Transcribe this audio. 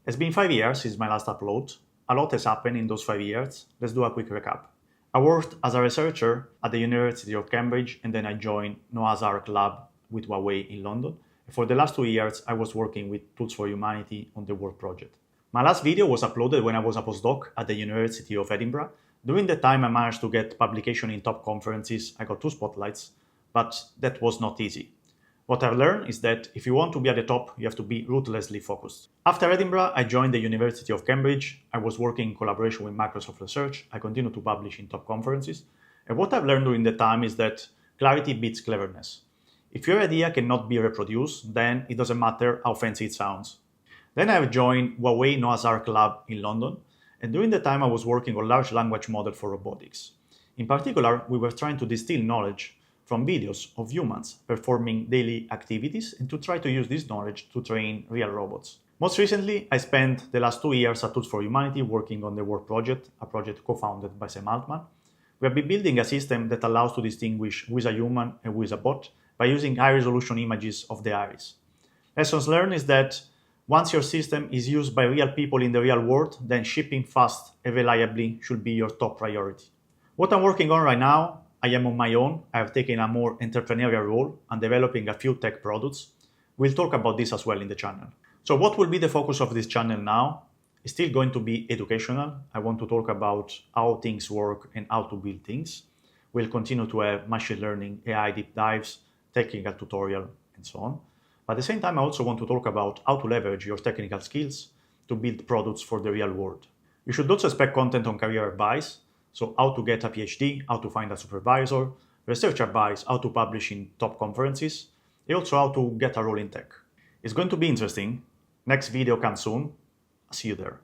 It's been 5 years since my last upload. A lot has happened in those 5 years. Let's do a quick recap. I worked as a researcher at the University of Cambridge, and then I joined Noah's Ark Lab with Huawei in London. For the last 2 years, I was working with Tools for Humanity on the World project. My last video was uploaded when I was a postdoc at the University of Edinburgh. During that time, I managed to get publication in top conferences. I got 2 spotlights, but that was not easy. What I've learned is that if you want to be at the top, you have to be ruthlessly focused. After Edinburgh, I joined the University of Cambridge. I was working in collaboration with Microsoft Research. I continue to publish in top conferences. And what I've learned during that time is that clarity beats cleverness. If your idea cannot be reproduced, then it doesn't matter how fancy it sounds. Then I've joined Huawei Noah's Ark Lab in London. And during the time, I was working on large language model for robotics. In particular, we were trying to distill knowledge from videos of humans performing daily activities and to try to use this knowledge to train real robots. Most recently, I spent the last 2 years at Tools for Humanity working on the World project, a project co-founded by Sam Altman. We have been building a system that allows to distinguish who is a human and who is a bot by using high-resolution images of the iris. Lessons learned is that once your system is used by real people in the real world, then shipping fast and reliably should be your top priority. What I'm working on right now, I am on my own. I have taken a more entrepreneurial role and developing a few tech products. We'll talk about this as well in the channel. So what will be the focus of this channel now? It's still going to be educational. I want to talk about how things work and how to build things. We'll continue to have machine learning, AI deep dives, technical tutorial, and so on. But at the same time, I also want to talk about how to leverage your technical skills to build products for the real world. You should also expect content on career advice. So how to get a PhD, how to find a supervisor, research advice, how to publish in top conferences, and also how to get a role in tech. It's going to be interesting. Next video comes soon. I'll see you there.